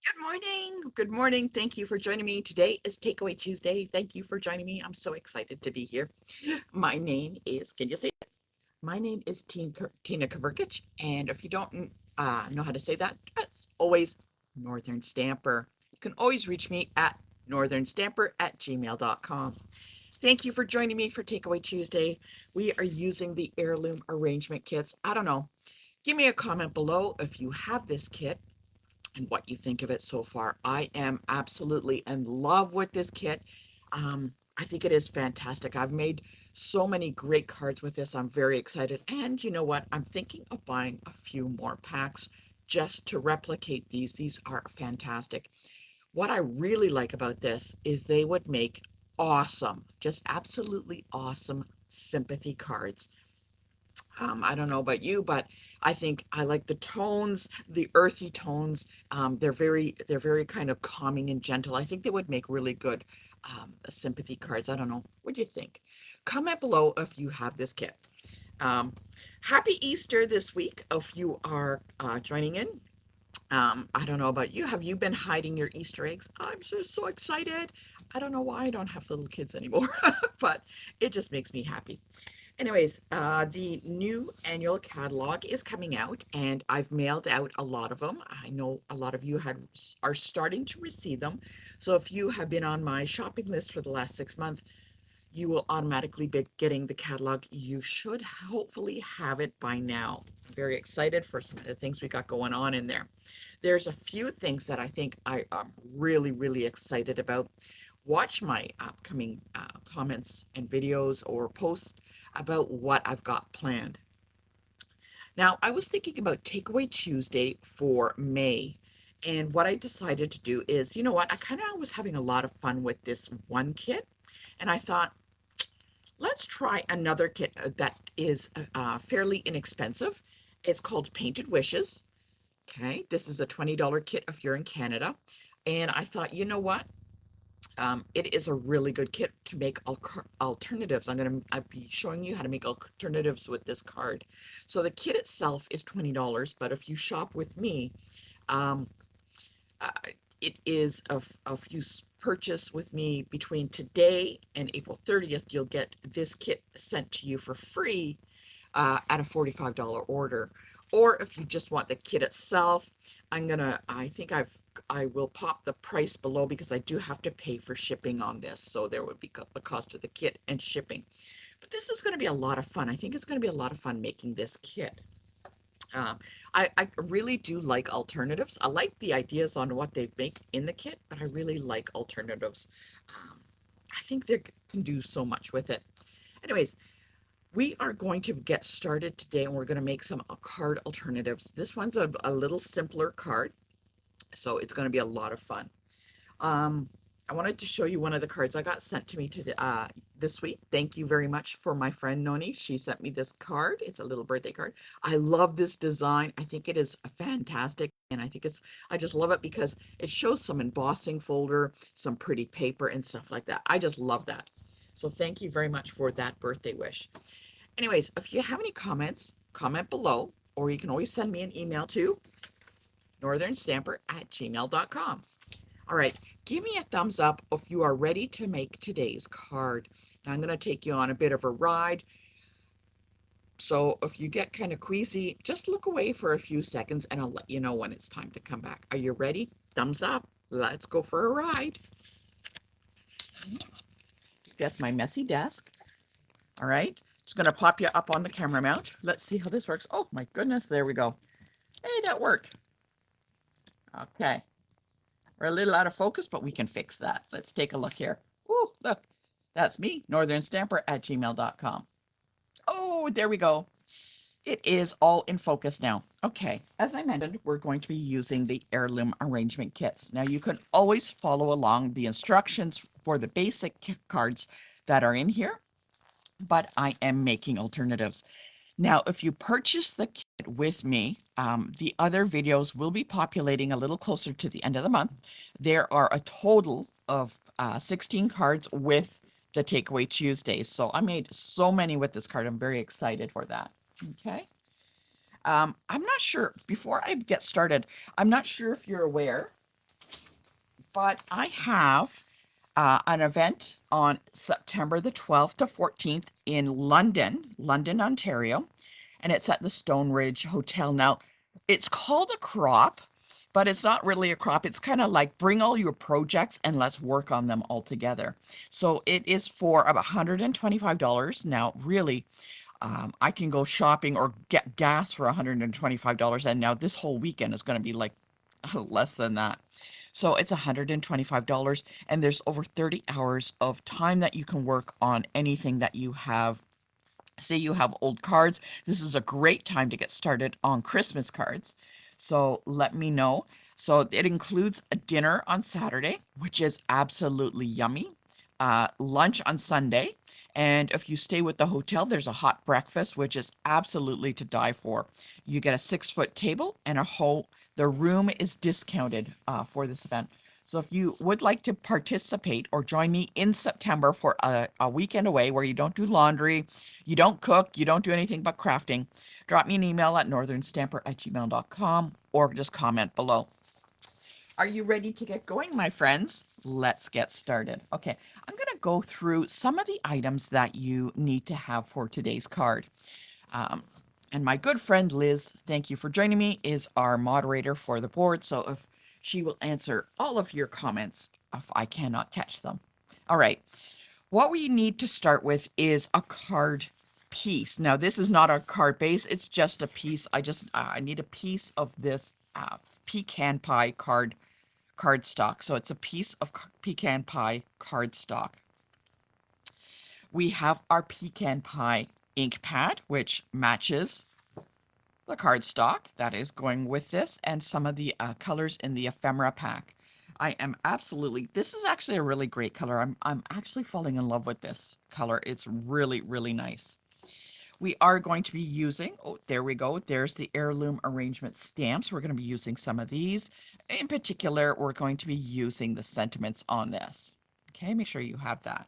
Good morning. Good morning. Thank you for joining me. Today is Takeaway Tuesday. Thank you for joining me. I'm so excited to be here. My name is, can you say it? My name is Tina Kaverkich, and if you don't know how to say that, it's always Northern Stamper. You can always reach me at northernstamper@gmail.com. Thank you for joining me for Takeaway Tuesday. We are using the Heirloom arrangement kits. I don't know. Give me a comment below if you have this kit and what you think of it so far. I am absolutely in love with this kit. I think it is fantastic. I've made so many great cards with this. I'm very excited. And you know what? I'm thinking of buying a few more packs just to replicate these. These are fantastic. What I really like about this is they would make awesome, just absolutely awesome sympathy cards. I don't know about you, but I think I like the tones, the earthy tones. They're very kind of calming and gentle. I think they would make really good sympathy cards. I don't know. What do you think? Comment below if you have this kit. Um, Happy Easter this week if you are joining in. I don't know about you. Have you been hiding your Easter eggs? I'm just so excited. I don't know why I don't have little kids anymore, but it just makes me happy. Anyways, the new annual catalog is coming out, and I've mailed out a lot of them. I know a lot of you are starting to receive them. So if you have been on my shopping list for the last 6 months, you will automatically be getting the catalog. You should hopefully have it by now. I'm very excited for some of the things we got going on in there. There's a few things that I think I am really, really excited about. Watch my upcoming comments and videos or posts about what I've got planned. Now, I was thinking about Takeaway Tuesday for May. And what I decided to do is, you know what, I kind of was having a lot of fun with this one kit. And I thought, let's try another kit that is fairly inexpensive. It's called Painted Wishes. Okay, this is a $20 kit if you're in Canada. And I thought, you know what? It is a really good kit to make alternatives. I'll be showing you how to make alternatives with this card. So the kit itself is $20, but if you shop with me, um, uh, it is if you purchase with me between today and April 30th, you'll get this kit sent to you for free at a $45 order. Or if you just want the kit itself, I will pop the price below because I do have to pay for shipping on this. So there would be the cost of the kit and shipping. But this is going to be a lot of fun. I think it's going to be a lot of fun making this kit. Um, I really do like alternatives. I like the ideas on what they make in the kit, but I really like alternatives. Um, I think they can do so much with it. Anyways, we are going to get started today and we're going to make some card alternatives. This one's a little simpler card, so it's going to be a lot of fun. Um, I wanted to show you one of the cards I got sent to me this week. Thank you very much for my friend Noni. She sent me this card. It's a little birthday card. I love this design. I think it is fantastic. And I just love it because it shows some embossing folder, some pretty paper and stuff like that. I just love that. So thank you very much for that birthday wish. Anyways, if you have any comments, comment below, or you can always send me an email to northernstamper@gmail.com. All right, give me a thumbs up if you are ready to make today's card. Now I'm going to take you on a bit of a ride. So if you get kind of queasy, just look away for a few seconds and I'll let you know when it's time to come back. Are you ready? Thumbs up. Let's go for a ride. That's my messy desk. All right. Just going to pop you up on the camera mount. Let's see how this works. Oh my goodness. There we go. Hey, that worked. Okay. We're a little out of focus, but we can fix that. Let's take a look here. Ooh, look. That's me, northernstamper@gmail.com. Oh, there we go. It is all in focus now. Okay, as I mentioned, we're going to be using the Heirloom arrangement kits. Now you can always follow along the instructions for the basic cards that are in here, but I am making alternatives. Now, if you purchase the kit with me, the other videos will be populating a little closer to the end of the month. There are a total of 16 cards with the Takeaway Tuesdays. So I made so many with this card. I'm very excited for that. Okay. I'm not sure, before I get started, I'm not sure if you're aware. but I have an event on September the 12th to 14th in London, Ontario, and it's at the Stone Ridge Hotel. Now, it's called a crop, but it's not really a crop. It's kind of like bring all your projects and let's work on them all together. So it is for about $125. Now, really, I can go shopping or get gas for $125, and now this whole weekend is going to be like less than that. So it's $125, and there's over 30 hours of time that you can work on anything that you have. Say you have old cards, this is a great time to get started on Christmas cards. So let me know. So it includes a dinner on Saturday, which is absolutely yummy, lunch on Sunday, and if you stay with the hotel, there's a hot breakfast, which is absolutely to die for. You get a 6-foot table and a whole, the room is discounted for this event. So if you would like to participate or join me in September for a weekend away where you don't do laundry, you don't cook, you don't do anything but crafting, drop me an email at northernstamper@gmail.com or just comment below. Are you ready to get going, my friends? Let's get started. Okay, I'm going to go through some of the items that you need to have for today's card. And my good friend Liz, thank you for joining me, is our moderator for the board. So if she will answer all of your comments if I cannot catch them. All right, what we need to start with is a card piece. Now, this is not a card base, it's just a piece. I need a piece of this pecan pie cardstock. So it's a piece of pecan pie cardstock. We have our pecan pie ink pad, which matches the cardstock that is going with this, and some of the colors in the ephemera pack. I am absolutely, this is actually a really great color. I'm actually falling in love with this color. It's really, really nice. We are going to be using, oh, there we go. There's the heirloom arrangement stamps. We're going to be using some of these. In particular, we're going to be using the sentiments on this. Okay, make sure you have that.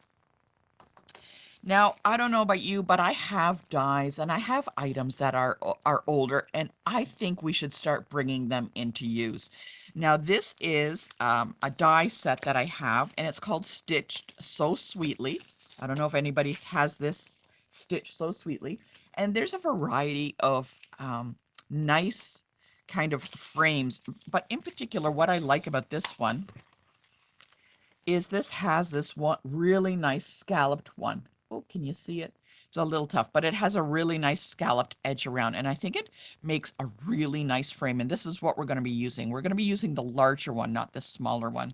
Now, I don't know about you, but I have dies and I have items that are older, and I think we should start bringing them into use. Now, this is a die set that I have, and it's called Stitched So Sweetly. I don't know if anybody has this Stitched So Sweetly. And there's a variety of nice kind of frames, but in particular, what I like about this one is this has this one really nice scalloped one. Oh, can you see it? It's a little tough, but it has a really nice scalloped edge around, and I think it makes a really nice frame. And this is what we're going to be using. We're going to be using the larger one, not the smaller one.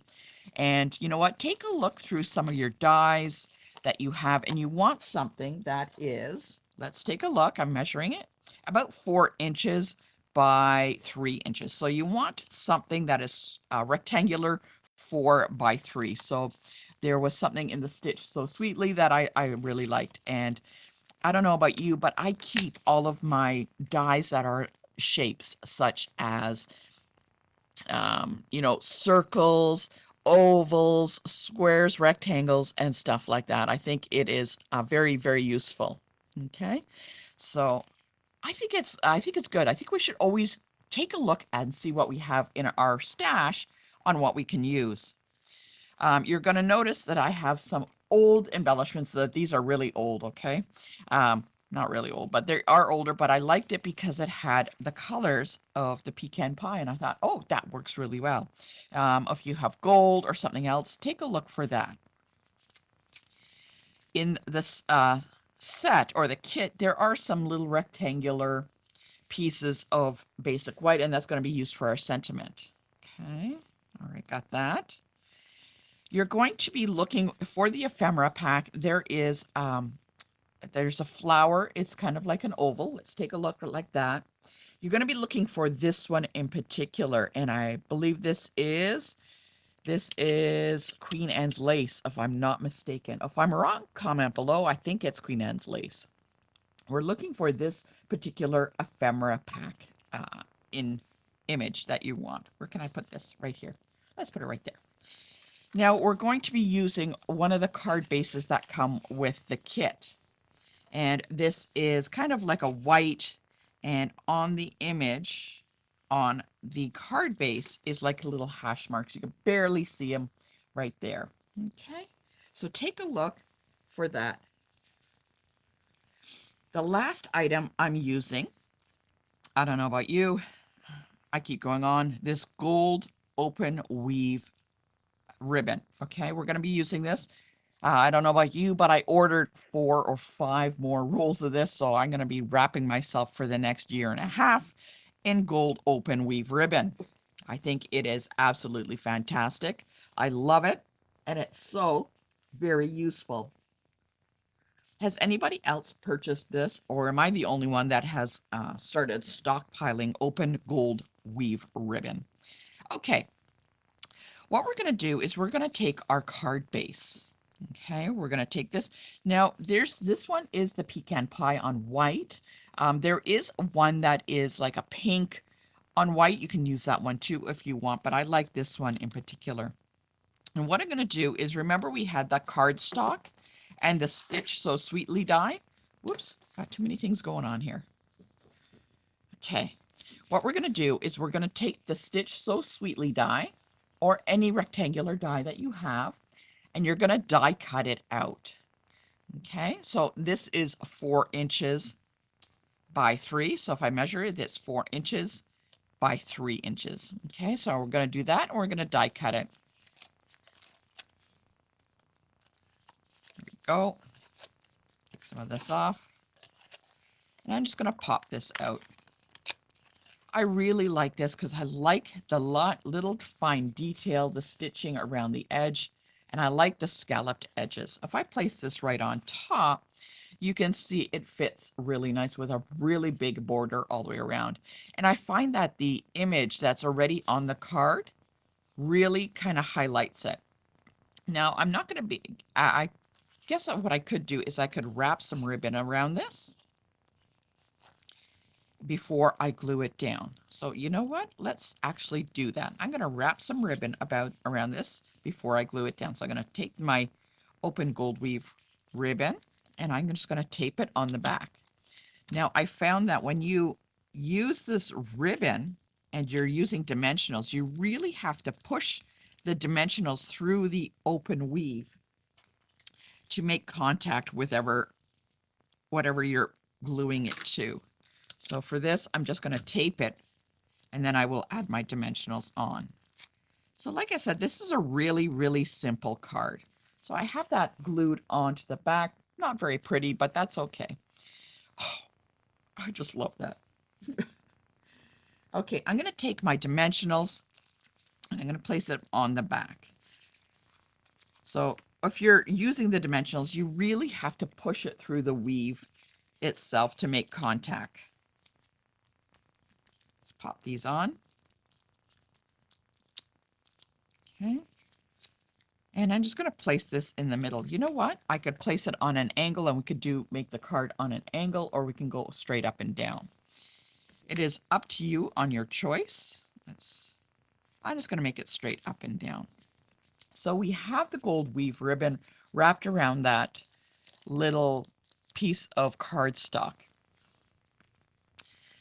And you know what? Take a look through some of your dies that you have, and you want something that is, let's take a look. I'm measuring it about 4 inches by 3 inches. So you want something that is rectangular 4 by 3. So there was something in the Stitch So Sweetly that I really liked. And I don't know about you, but I keep all of my dies that are shapes such as, you know, circles, ovals, squares, rectangles, and stuff like that. I think it is very, very useful. Okay, so I think it's good. I think we should always take a look and see what we have in our stash on what we can use. You're going to notice that I have some old embellishments. That these are really old, okay? Not really old, but they are older, but I liked it because it had the colors of the pecan pie, and I thought, oh, that works really well. If you have gold or something else, take a look for that. In this set or the kit, there are some little rectangular pieces of basic white, and that's going to be used for our sentiment. Okay, all right, got that. You're going to be looking for the ephemera pack. There's a flower. It's kind of like an oval. Let's take a look like that. You're going to be looking for this one in particular, and I believe this is Queen Anne's lace, if I'm not mistaken. If I'm wrong, comment below. I think it's Queen Anne's lace. We're looking for this particular ephemera pack in image that you want. Where can I put this? Right here. Let's put it right there. Now we're going to be using one of the card bases that come with the kit. And this is kind of like a white, and on the image, on the card base is like little hash marks. You can barely see them right there. Okay, so take a look for that. The last item I'm using, I don't know about you, I keep going on, this gold open weave ribbon. Okay, we're going to be using this. I don't know about you, but I ordered 4 or 5 more rolls of this, so I'm going to be wrapping myself for the next year and a half in gold open weave ribbon. I think it is absolutely fantastic. I love it, and it's so very useful. Has anybody else purchased this, or am I the only one that has started stockpiling open gold weave ribbon? Okay, what we're going to do is we're going to take our card base. Okay, we're going to take this. Now, this one is the pecan pie on white. There is one that is like a pink on white. You can use that one too if you want, but I like this one in particular. And what I'm going to do is, remember we had that cardstock and the Stitch So Sweetly die. Whoops, got too many things going on here. Okay, what we're going to do is we're going to take the Stitch So Sweetly die, or any rectangular die that you have, and you're going to die cut it out. Okay, so this is 4 inches by 3. So if I measure it, it's 4 inches by 3 inches. Okay, so we're going to do that, and we're going to die cut it. Go. Take some of this off. And I'm just going to pop this out. I really like this because I like the little fine detail, the stitching around the edge, and I like the scalloped edges. If I place this right on top, you can see it fits really nice with a really big border all the way around. And I find that the image that's already on the card really kind of highlights it. Now, I'm not going to be, I guess what I could do is I could wrap some ribbon around this before I glue it down. So you know what? Let's actually do that. I'm going to wrap some ribbon around this before I glue it down. So I'm going to take my open gold weave ribbon and I'm just going to tape it on the back. Now I found that when you use this ribbon and you're using dimensionals, you really have to push the dimensionals through the open weave to make contact with whatever you're gluing it to. So for this, I'm just going to tape it and then I will add my dimensionals on. So like I said, this is a really, really simple card. So I have that glued onto the back. Not very pretty, but that's okay. Oh, I just love that. Okay, I'm going to take my dimensionals and I'm going to place it on the back. So if you're using the dimensionals, you really have to push it through the weave itself to make contact. Let's pop these on. Okay. And I'm just going to place this in the middle. You know what? I could place it on an angle and we could make the card on an angle, or we can go straight up and down. It is up to you on your choice. I'm just going to make it straight up and down. So we have the gold weave ribbon wrapped around that little piece of cardstock.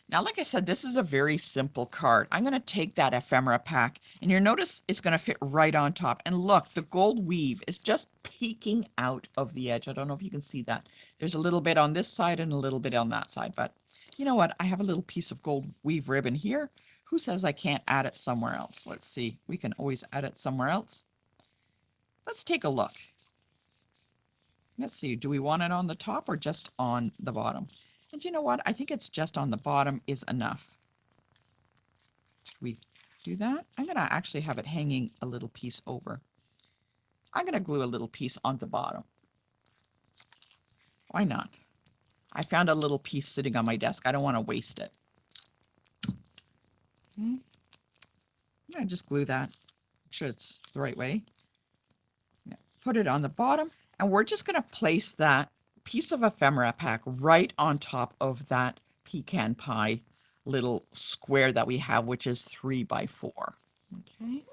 Now, like I said, this is a very simple card. I'm going to take that ephemera pack, and you'll notice it's going to fit right on top. And look, the gold weave is just peeking out of the edge. I don't know if you can see that. There's a little bit on this side and a little bit on that side, but you know what? I have a little piece of gold weave ribbon here. Who says I can't add it somewhere else? Let's see. We can always add it somewhere else. Let's take a look. Let's see. Do we want it on the top or just on the bottom? And you know what? I think it's just on the bottom is enough. We do that. I'm going to actually have it hanging a little piece over. I'm going to glue a little piece on the bottom. Why not? I found a little piece sitting on my desk. I don't want to waste it. Okay. I just glue that. Make sure it's the right way. Yeah. Put it on the bottom, and we're just going to place that piece of ephemera pack right on top of that pecan pie little square that we have, which is 3 by 4. Okay.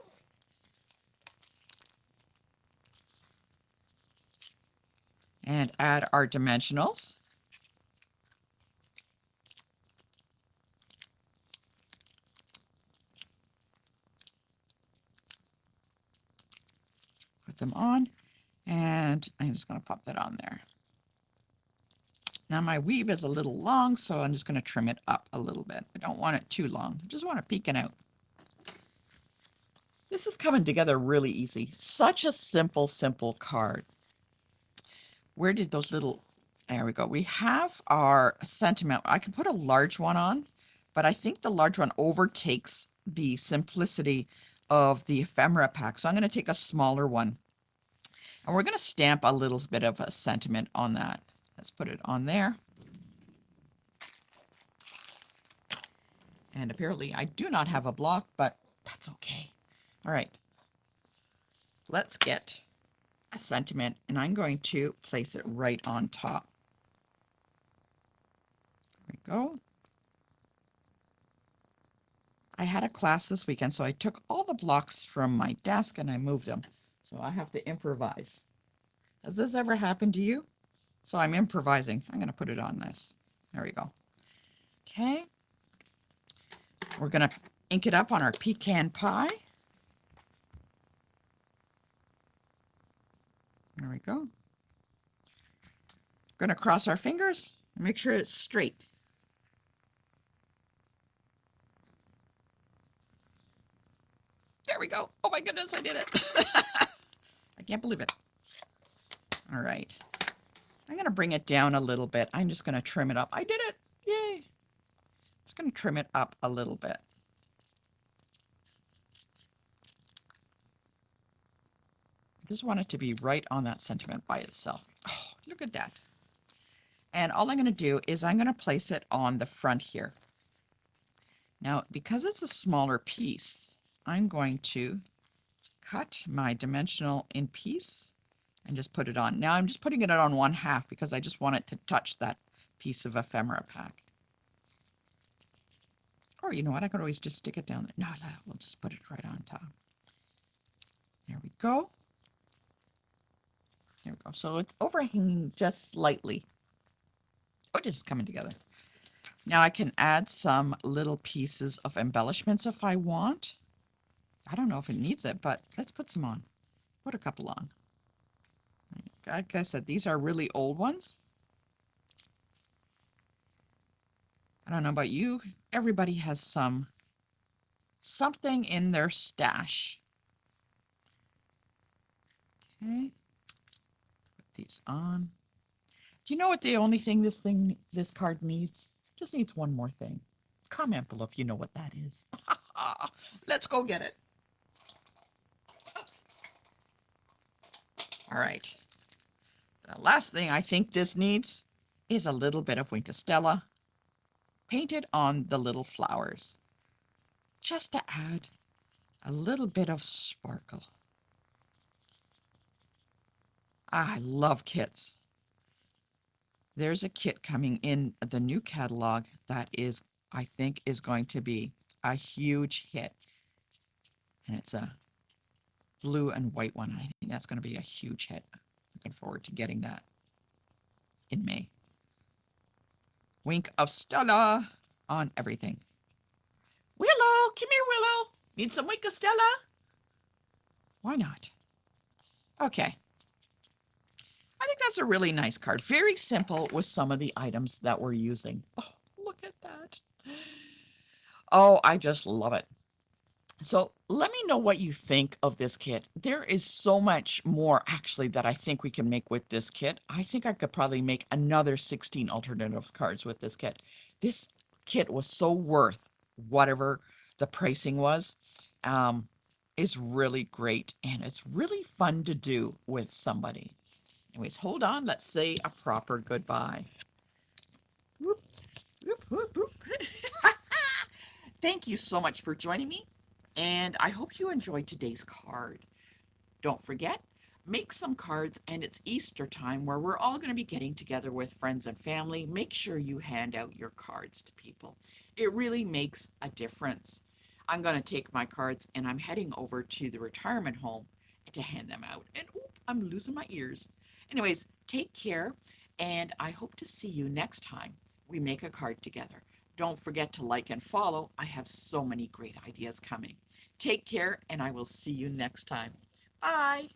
And add our dimensionals. them on, and I'm just going to pop that on there. Now my weave is a little long, so I'm just going to trim it up a little bit. I don't want it too long. I just want it peeking out. This is coming together really easy. Such a simple, simple card. Where did those little, there we go. We have our sentiment. I can put a large one on, but I think the large one overtakes the simplicity of the ephemera pack. So I'm going to take a smaller one, and we're going to stamp a little bit of a sentiment on that. Let's put it on there. And apparently I do not have a block, but that's okay. All right, let's get a sentiment, and I'm going to place it right on top. There we go. I had a class this weekend, so I took all the blocks from my desk and I moved them. So I have to improvise. Has this ever happened to you? So I'm improvising. I'm going to put it on this. There we go. Okay. We're going to ink it up on our pecan pie. There we go. Going to cross our fingers and make sure it's straight. There we go. Oh my goodness, I did it. I can't believe it. All right. I'm going to bring it down a little bit. I'm just going to trim it up. I did it. Yay. Just going to trim it up a little bit. I just want it to be right on that sentiment by itself. Oh, look at that. And all I'm going to do is I'm going to place it on the front here. Now, because it's a smaller piece, I'm going to cut my dimensional in piece and just put it on. Now I'm just putting it on 1/2 because I just want it to touch that piece of ephemera pack. Or you know what, I could always just stick it down there. No, we'll just put it right on top. There we go. There we go. So it's overhanging just slightly. Oh, it is coming together. Now I can add some little pieces of embellishments if I want. I don't know if it needs it, but let's put some on. Put a couple on. Like I said, these are really old ones. I don't know about you. Everybody has something in their stash. Okay. Put these on. Do you know what the only thing this card needs? Just needs one more thing. Comment below if you know what that is. Let's go get it. Oops. All right. The last thing I think this needs is a little bit of Winkostella painted on the little flowers, just to add a little bit of sparkle. I love kits. There's a kit coming in the new catalog that is, I think, is going to be a huge hit. And it's a blue and white one. I think that's going to be a huge hit. Looking forward to getting that in May. Wink of Stella on everything. Willow, come here, Willow. Need some Wink of Stella? Why not? Okay. I think that's a really nice card. Very simple with some of the items that we're using. Oh, look at that. Oh, I just love it. So let me know what you think of this kit. There is so much more actually that I think we can make with this kit. I think I could probably make another 16 alternative cards with this kit. This kit was so worth whatever the pricing was. It's really great, and it's really fun to do with somebody. Anyways, hold on. Let's say a proper goodbye. Whoop, whoop, whoop, whoop. Thank you so much for joining me, and I hope you enjoyed today's card. Don't forget, make some cards, and it's Easter time where we're all going to be getting together with friends and family. Make sure you hand out your cards to people. It really makes a difference. I'm going to take my cards and I'm heading over to the retirement home to hand them out. And oop, I'm losing my ears. Anyways, take care, and I hope to see you next time we make a card together. Don't forget to like and follow. I have so many great ideas coming. Take care, and I will see you next time. Bye.